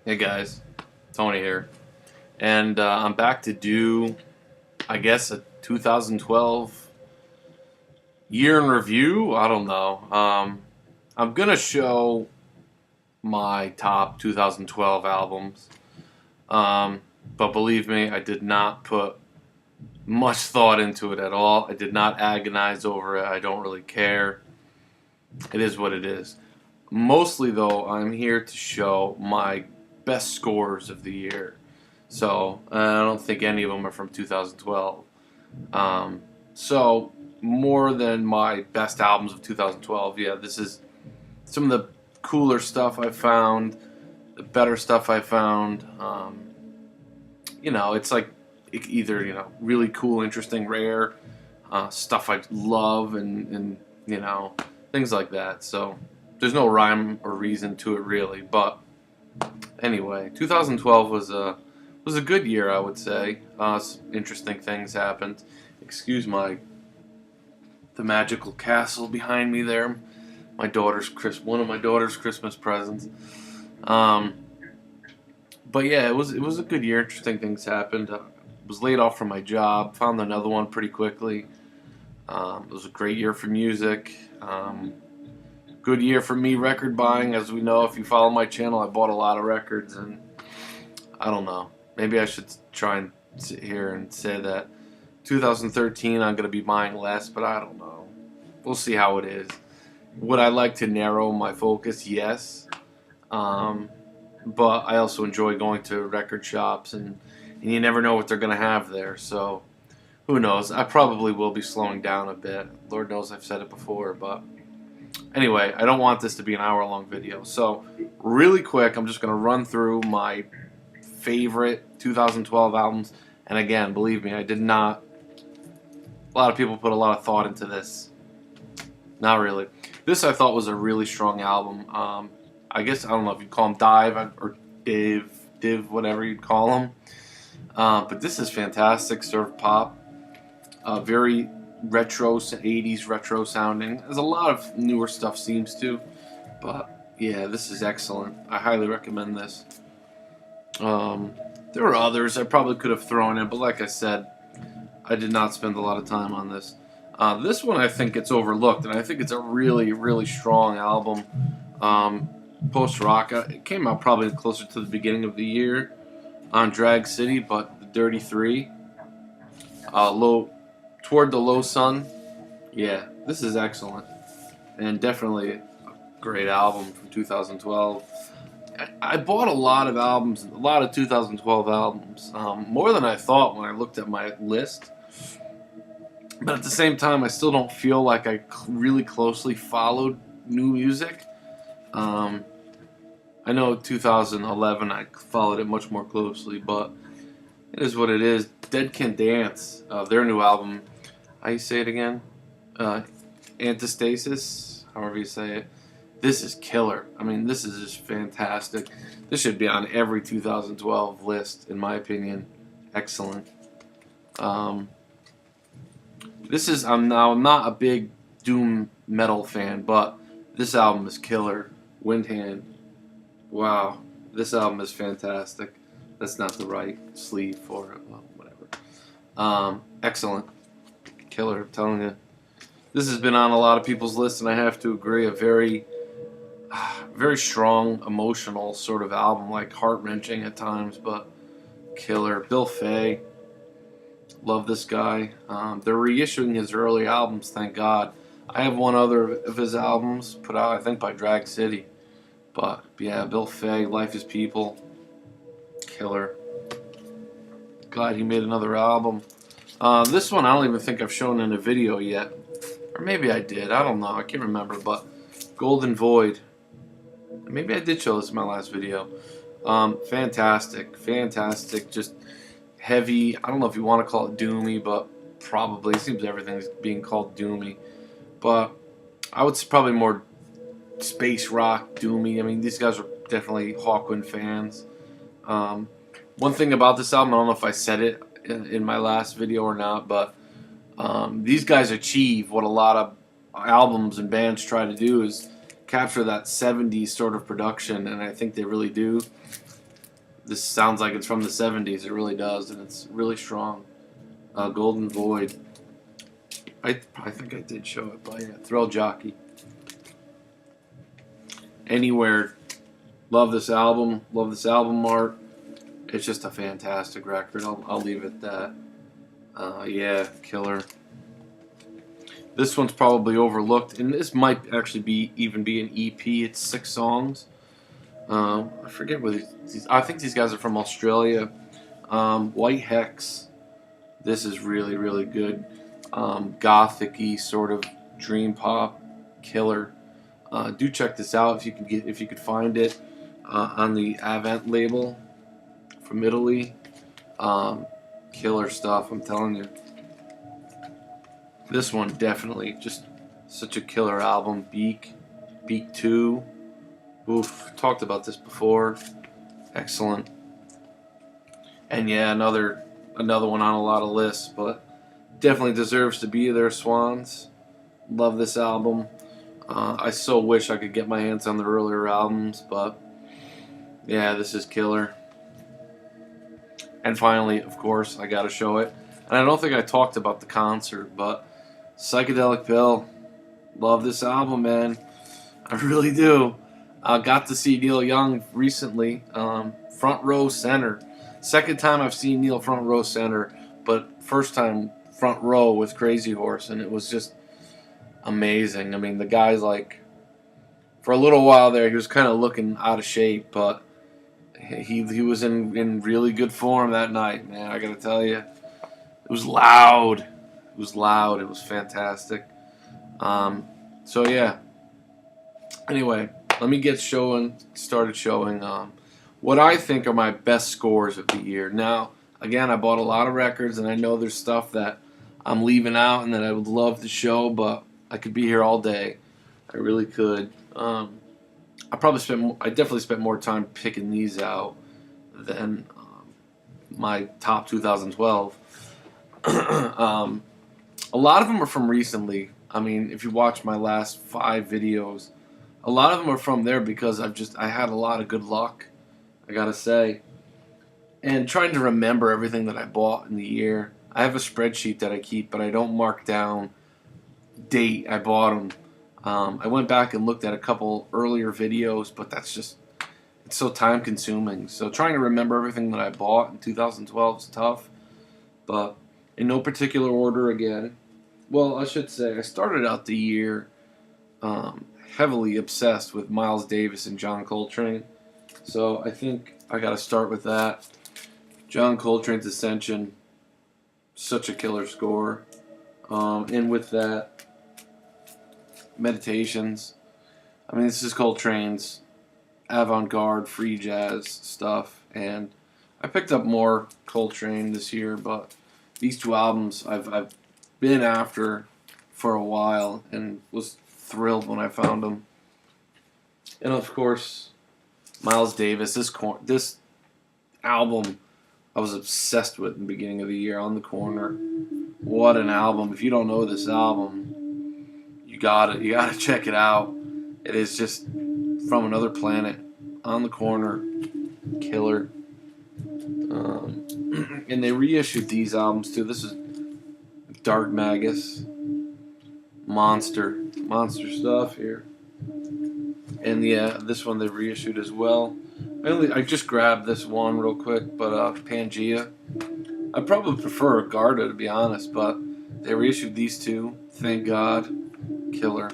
Hey guys, Tony here, and I'm back to do, I guess, a 2012 year in review. I don't know. I'm gonna show my top 2012 albums, but believe me, I did not put much thought into it at all. I did not agonize over it. I don't really care. It is what it is. Mostly, though, I'm here to show my best scores of the year. So I don't think any of them are from 2012. So more than my best albums of 2012, yeah, this is some of the cooler stuff I found, the better stuff I found. It's like either really cool, interesting, rare stuff I love, and things like that. So there's no rhyme or reason to it really, but anyway, 2012 was a good year, I would say. Some interesting things happened. Excuse the magical castle behind me there. One of my daughter's Christmas presents. Um, but yeah, it was a good year. Interesting things happened. Was laid off from my job. Found another one pretty quickly. It was a great year for music. Good year for me record buying. As we know, if you follow my channel, I bought a lot of records, and I don't know. Maybe I should try and sit here and say that 2013 I'm going to be buying less, but I don't know. We'll see how it is. Would I like to narrow my focus? Yes. But I also enjoy going to record shops, and you never know what they're going to have there. So who knows? I probably will be slowing down a bit. Lord knows I've said it before, but anyway, I don't want this to be an hour-long video. So really quick, I'm just going to run through my favorite 2012 albums. And again, believe me, I did not. A lot of people put a lot of thought into this. Not really. This I thought was a really strong album. I guess I don't know if you'd call him Dive or Div, whatever you'd call him. But this is fantastic, surf pop. Very retro, 80s retro sounding. There's a lot of newer stuff seems to, but yeah, this is excellent. I highly recommend this. There were others I probably could have thrown in, but like I said, I did not spend a lot of time on this. This one I think gets overlooked, and I think it's a really, really strong album. Post rock. It came out probably closer to the beginning of the year on Drag City, but the Dirty Three, toward the low sun. Yeah, this is excellent, and definitely a great album from 2012. I bought a lot of albums, a lot of 2012 albums, more than I thought when I looked at my list. But at the same time, I still don't feel like I really closely followed new music. I know 2011 I followed it much more closely, but it is what it is. Dead Can Dance, their new album. How you say it again? Antistasis, however you say it. This is killer. I mean, this is just fantastic. This should be on every 2012 list, in my opinion. Excellent. I'm not a big doom metal fan, but this album is killer. Windhand. Wow, this album is fantastic. That's not the right sleeve for it. Well, whatever. Excellent. Killer, I'm telling you. This has been on a lot of people's lists, and I have to agree, a very, very strong, emotional sort of album, like heart-wrenching at times, but killer. Bill Fay, love this guy. They're reissuing his early albums, thank God. I have one other of his albums put out, I think, by Drag City. But yeah, Bill Fay, Life is People, killer. Glad he made another album. This one I don't even think I've shown in a video yet. Or maybe I did. I don't know. I can't remember. But Golden Void. Maybe I did show this in my last video. Fantastic. Fantastic. Just heavy. I don't know if you want to call it doomy, but probably. It seems everything's being called doomy. But I would say probably more space rock, doomy. I mean, these guys are definitely Hawkwind fans. One thing about this album, I don't know if I said it in my last video or not, but these guys achieve what a lot of albums and bands try to do, is capture that 70s sort of production, and I think they really do. This sounds like it's from the 70s. It really does, and it's really strong. Golden Void. I think I did show it, but yeah, Thrill Jockey. Anywhere. Love this album. Love this album art. It's just a fantastic record. I'll leave it at that. Yeah, killer. This one's probably overlooked, and this might actually even be an EP. It's 6 songs. I forget where these. I think these guys are from Australia. White Hex. This is really, really good. Gothic-y sort of dream pop, killer. Do check this out if you could find it on the Avant label from Italy. Killer stuff, I'm telling you. This one definitely just such a killer album. Beak 2. Oof, talked about this before. Excellent. And yeah, another one on a lot of lists, but definitely deserves to be there. Swans. Love this album. I so wish I could get my hands on the earlier albums, but yeah, this is killer. And finally, of course, I gotta show it. And I don't think I talked about the concert, but Psychedelic Pill. Love this album, man. I really do. Got to see Neil Young recently. Front row center. Second time I've seen Neil front row center, but first time front row with Crazy Horse, and it was just amazing. I mean, the guy's like, for a little while there, he was kind of looking out of shape, but he was in really good form that night, man. I gotta tell you, it was loud. It was loud. It was fantastic. So yeah. Anyway, let me get started showing what I think are my best scores of the year. Now, again, I bought a lot of records, and I know there's stuff that I'm leaving out and that I would love to show, but I could be here all day. I really could. I definitely spent more time picking these out than my top 2012. A lot of them are from recently. I mean, if you watch my last 5 videos, a lot of them are from there because I had a lot of good luck, I gotta say. And trying to remember everything that I bought in the year. I have a spreadsheet that I keep, but I don't mark down date I bought them. I went back and looked at a couple earlier videos, but it's so time consuming. So trying to remember everything that I bought in 2012 is tough, but in no particular order again. Well, I should say I started out the year heavily obsessed with Miles Davis and John Coltrane. So I think I got to start with that. John Coltrane's Ascension, such a killer score. And with that, Meditations. I mean, this is Coltrane's avant-garde free jazz stuff, and I picked up more Coltrane this year, but these 2 albums I've been after for a while and was thrilled when I found them. And of course, Miles Davis. This album I was obsessed with in the beginning of the year. On the Corner. What an album! If you don't know this album, you gotta check it out. It is just from another planet. On the Corner, killer. And they reissued these albums too. This is Dark Magus, monster stuff here. And yeah, this one they reissued as well. I just grabbed this one real quick, but Pangea. I probably prefer Garda, to be honest, but they reissued these 2. Thank God, killer.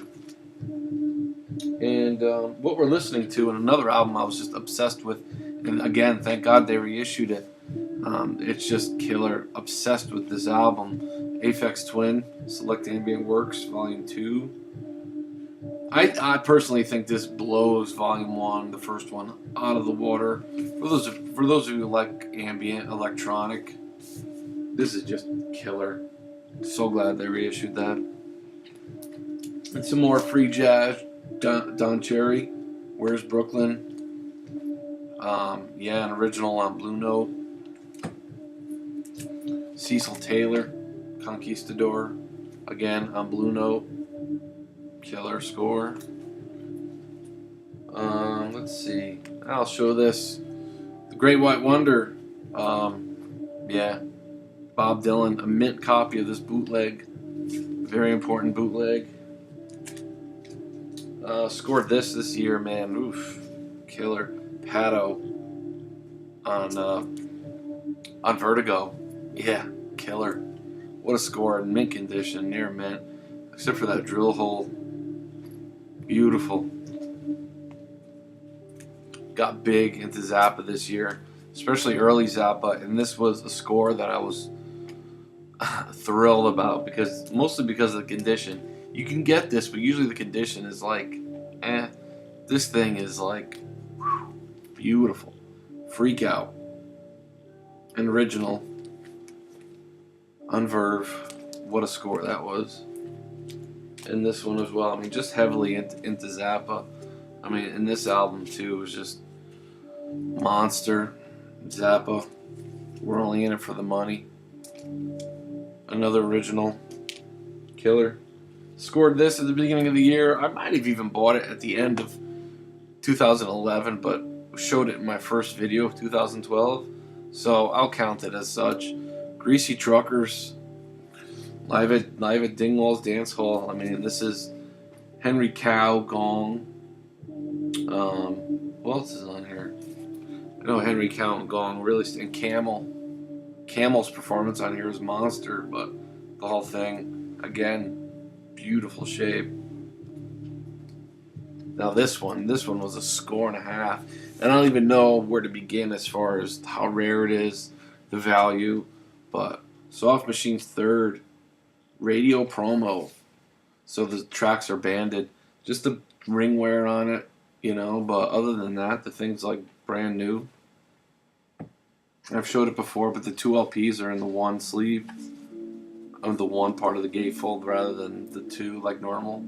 And what we're listening to in another album I was just obsessed with, and again, thank God they reissued it. It's just killer. Obsessed with this album. Aphex Twin, Select Ambient Works, Volume 2. I personally think this blows Volume 1, the first one, out of the water. For those of you who like ambient electronic, this is just killer. So glad they reissued that. And some more free jazz. Don Cherry, Where's Brooklyn? Yeah, an original on Blue Note. Cecil Taylor, Conquistador, again on Blue Note. Killer score. Let's see. I'll show this. The Great White Wonder. Yeah, Bob Dylan. A mint copy of this bootleg. Very important bootleg. Scored this year, man. Oof, killer. Pato on Vertigo. Yeah, killer. What a score in mint condition, near mint, except for that drill hole. Beautiful. Got big into Zappa this year, especially early Zappa, and this was a score that I was thrilled about mostly because of the condition. You can get this, but usually the condition is like, eh. This thing is like, whew, beautiful. Freak Out. An original. On Verve. What a score that was. And this one as well. I mean, just heavily into Zappa. I mean, and this album too was just monster. Zappa. We're only in it for the money. Another original. Killer. Scored this at the beginning of the year. I might have even bought it at the end of 2011, but showed it in my first video of 2012. So I'll count it as such. Greasy Truckers. Live at Dingwall's Dance Hall. I mean, this is Henry Cow, Gong. Who else is on here? I know Henry Cow and Gong really, and Camel. Camel's performance on here is monster, but the whole thing, again, beautiful shape. Now this one was a score and a half. And I don't even know where to begin as far as how rare it is, the value, but Soft Machine's third. Radio promo, so the tracks are banded. Just the ring wear on it, but other than that, the thing's like brand new. I've showed it before, but the two LPs are in the one sleeve, of the one part of the gatefold rather than the two like normal.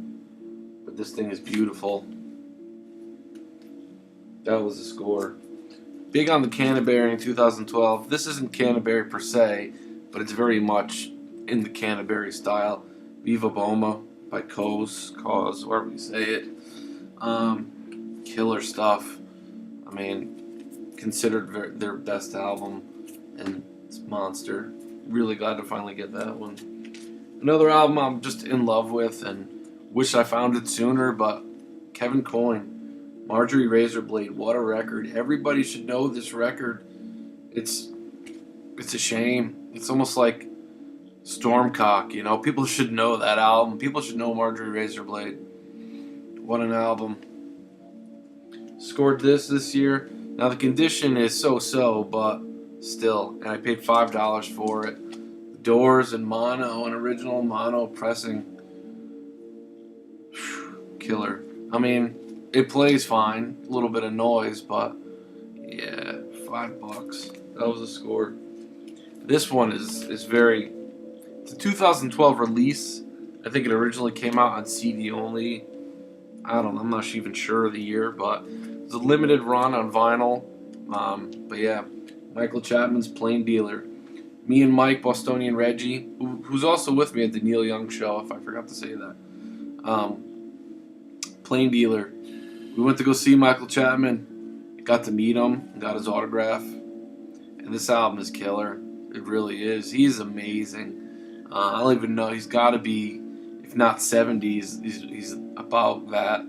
But this thing is beautiful. That was a score. Big on the Canterbury in 2012. This isn't Canterbury per se, but it's very much in the Canterbury style. Viva Boma by Cause, whatever you say it. Killer stuff. I mean, considered their best album, and it's monster. Really glad to finally get that one. Another album I'm just in love with and wish I found it sooner, but Kevin Coyne, Marjorie Razorblade, what a record. Everybody should know this record. It's a shame. It's almost like Stormcock, people should know that album. People should know Marjorie Razorblade. What an album. Scored this year. Now the condition is so-so, but still. And I paid $5 for it. Doors and mono, an original mono pressing. Killer. I mean, it plays fine. A little bit of noise, but yeah, $5. That was a score. This one is very... It's a 2012 release. I think it originally came out on CD only. I'm not even sure of the year, but it's a limited run on vinyl. But yeah, Michael Chapman's Plain Dealer. Me and Mike, Bostonian Reggie, who's also with me at the Neil Young show, if I forgot to say that. Plain Dealer. We went to go see Michael Chapman. Got to meet him, got his autograph. And this album is killer. It really is. He's amazing. I don't even know. He's got to be, if not 70s, he's about that.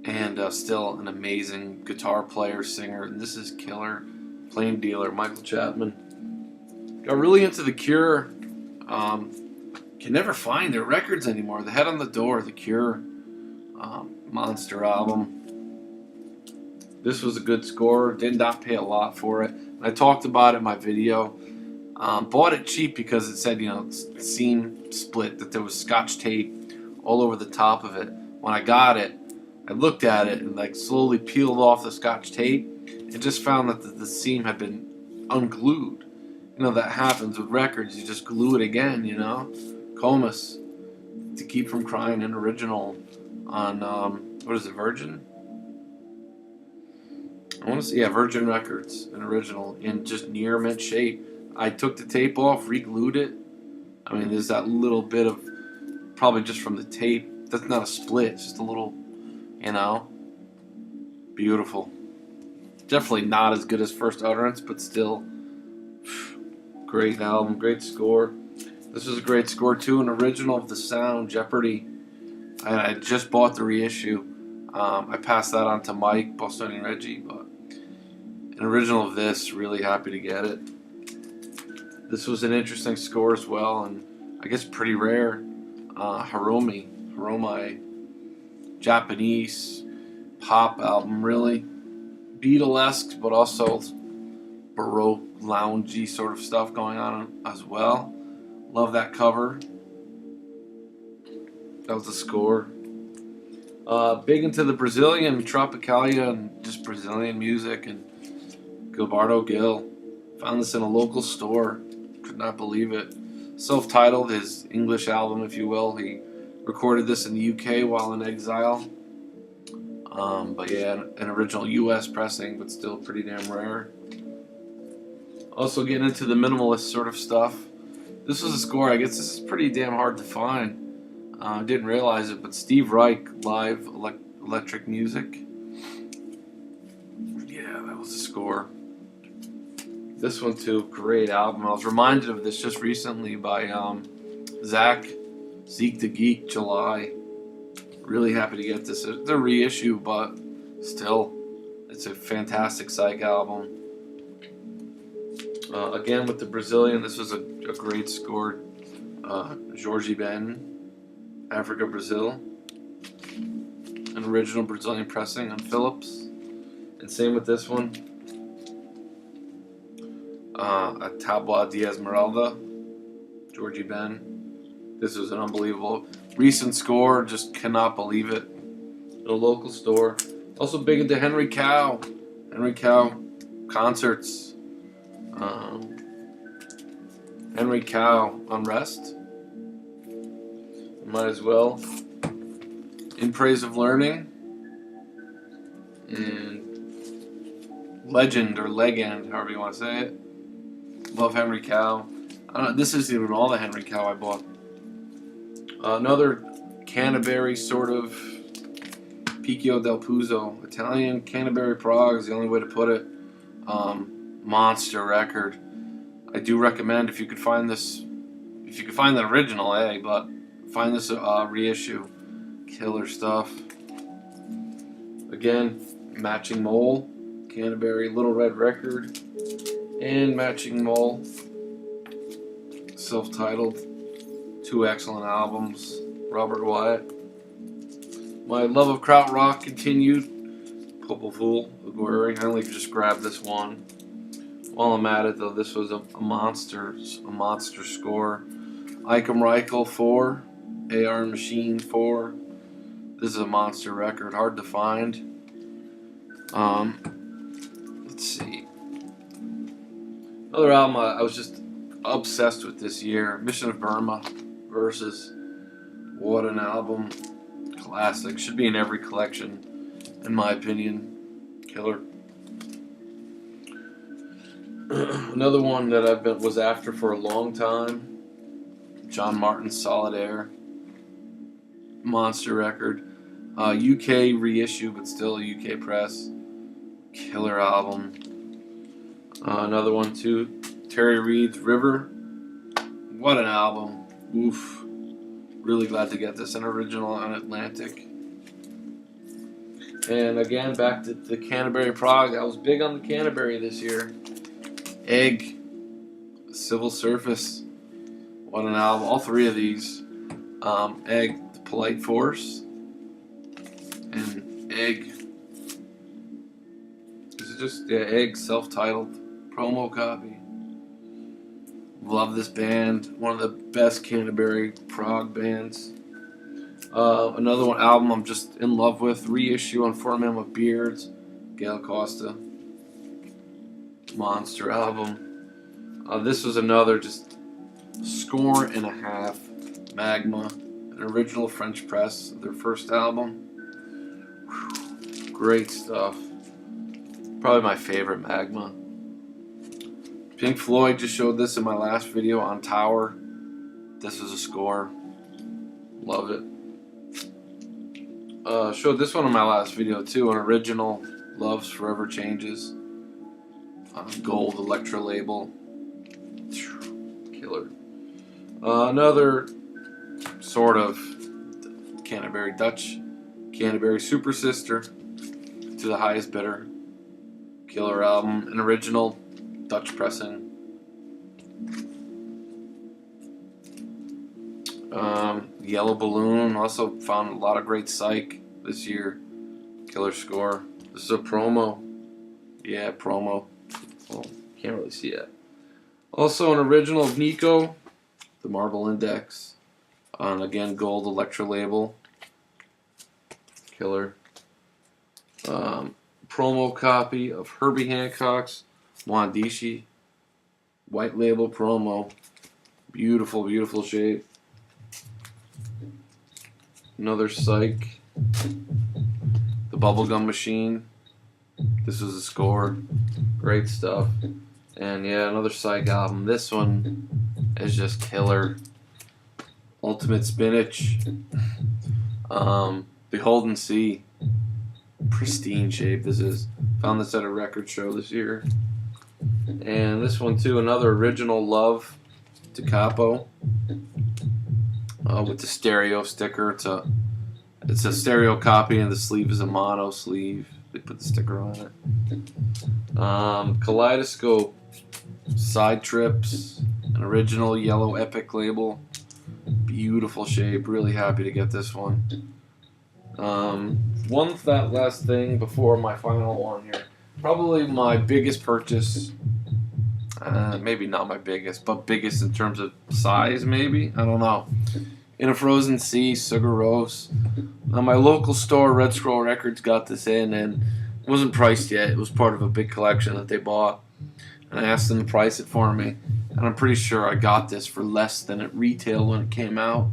And still an amazing guitar player, singer. And this is killer. Plain Dealer, Michael Chapman. Got really into The Cure. Can never find their records anymore. The Head on the Door, The Cure. Monster album. This was a good score. Did not pay a lot for it. I talked about it in my video. Bought it cheap because it said, seam split, that there was Scotch tape all over the top of it. When I got it, I looked at it and slowly peeled off the Scotch tape and just found that the seam had been unglued. That happens with records. You just glue it again, Comus, To Keep From Crying, an original on, what is it, Virgin? I want to say, Virgin Records, an original in just near mint shape. I took the tape off, re-glued it. I mean, there's that little bit of, probably just from the tape. That's not a split, it's just a little, beautiful. Definitely not as good as First Utterance, but still great album, great score. This was a great score too, an original of The Sound, Jeopardy. I just bought the reissue. I passed that on to Mike, Bostonian Reggie, but an original of this, really happy to get it. This was an interesting score as well, and I guess pretty rare. Hiromi, Japanese pop album, really Beatlesque, but also Baroque, loungy sort of stuff going on as well. Love that cover. That was the score. Big into the Brazilian Tropicalia and just Brazilian music, and Gilberto Gil. Found this in a local store. Could not believe it. Self-titled, his English album, if you will. He recorded this in the UK while in exile. But yeah, an original US pressing, but still pretty damn rare. Also getting into the minimalist sort of stuff. This was a score, I guess this is pretty damn hard to find. Didn't realize it, but Steve Reich live electric music. Yeah, that was the score. This one too, great album. I was reminded of this just recently by Zeke the Geek, July. Really happy to get this. It's a reissue, but still, it's a fantastic psych album. Again with the Brazilian, this was a great score. Jorge Ben, Africa, Brazil. An original Brazilian pressing on Philips. And same with this one. A Tabla de Esmeralda, Jorge Ben. This was an unbelievable recent score. Just cannot believe it. In a local store. Also big into Henry Cow. Henry Cow concerts. Henry Cow Unrest. Might as well. In Praise of Learning. And Legend or Legend, however you want to say it. Love Henry Cow. I don't know, this isn't even all the Henry Cow I bought. Another Canterbury sort of Picchio del Puzzo. Italian Canterbury Prague is the only way to put it. Monster record. I do recommend if you could find this, if you could find the original, but find this reissue. Killer stuff. Again, Matching Mole, Canterbury Little Red Record, and Matching Mole, self-titled, 2 excellent albums. Robert Wyatt. My love of krautrock continued. Popol Vuh, Aguirre. I only just grabbed this one. While I'm at it, though, this was a monster score. Icom Reichel 4, AR Machine 4. This is a monster record, hard to find. Let's see. Another album I was just obsessed with this year, Mission of Burma Versus. What an album. Classic. Should be in every collection, in my opinion. Killer. Another one that was after for a long time, John Martin's Solid Air. Monster record. UK reissue, but still a UK press. Killer album. Another one too, Terry Reid's River. What an album. Oof. Really glad to get this, an original on Atlantic. And again, back to the Canterbury Prague. I was big on the Canterbury this year. Egg, Civil Surface. What an album. All 3 of these. Egg, The Polite Force. And Egg. This is just Egg, self-titled promo copy. Love this band. One of the best Canterbury Prague bands. Another one album I'm just in love with. Reissue on 4 Men with Beards. Gail Costa. Monster album. This was another just score and a half. Magma. An original French press. Their first album. Whew. Great stuff. Probably my favorite Magma. Pink Floyd just showed this in my last video on Tower. This is a score. Love it. Showed this one in my last video too. An original Love's Forever Changes. gold Electra label. Killer. Another sort of Canterbury Dutch, Canterbury Super Sister, To the Highest Bidder. Killer album, an original Dutch pressing. Yellow Balloon, also found a lot of great psych this year. Killer score. This is a promo. Yeah, promo. Oh, can't really see it. Also an original of Nico, the Marble Index. On again gold Electra label. Killer. Promo copy of Herbie Hancock's Wandishi. White label promo. Beautiful, beautiful shape. Another psych. The Bubblegum Machine. This was a score. Great stuff. And yeah, another psych album. This one is just killer. Ultimate Spinach. Beholden Sea. Pristine shape. This is. Found this at a record show this year. And this one too, another original Love to Capo. With the stereo sticker. It's a stereo copy and the sleeve is a mono sleeve. They put the sticker on it. Kaleidoscope Side Trips, an original yellow Epic label. Beautiful shape. Really happy to get this one. One last thing before my final one here. Probably my biggest purchase. Maybe not my biggest, but biggest in terms of size, maybe. I don't know. In a Frozen Sea, Sugar Rose. My local store, Red Scroll Records, got this in, and it wasn't priced yet. It was part of a big collection that they bought. And I asked them to price it for me. And I'm pretty sure I got this for less than it retailed when it came out.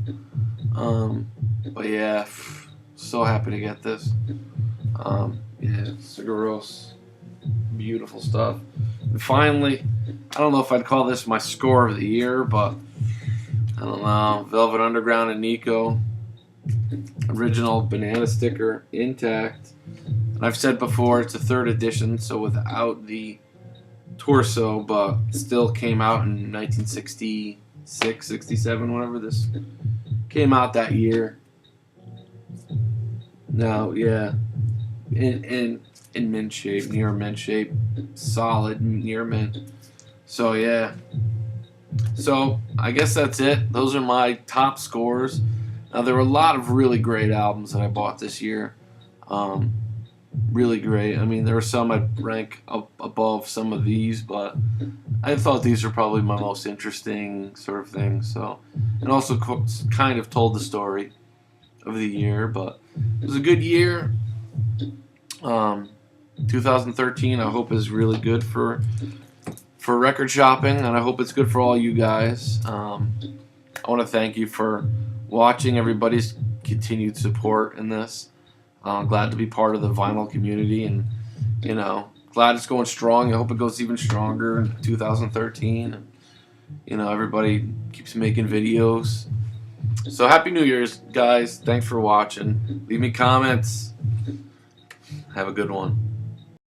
But yeah, so happy to get this. Yeah, Sugar Rose. Beautiful stuff. And finally, I don't know if I'd call this my score of the year, but I don't know. Velvet Underground and Nico. Original banana sticker, intact. And I've said before, it's a 3rd edition, so without the torso, but still came out in 1966, 67, whenever this came out that year. Now, yeah, in mint shape, near mint shape, solid near mint. So yeah. So I guess that's it. Those are my top scores. Now there were a lot of really great albums that I bought this year. Really great. I mean, there were some I'd rank up above some of these, but I thought these were probably my most interesting sort of thing. So, and also kind of told the story of the year, but it was a good year. 2013, I hope, is really good for record shopping, and I hope it's good for all you guys. I want to thank you for watching, everybody's continued support in this. Glad to be part of the vinyl community, and glad it's going strong. I hope it goes even stronger in 2013. And, everybody keeps making videos. So Happy New Year's, guys. Thanks for watching. Leave me comments. Have a good one.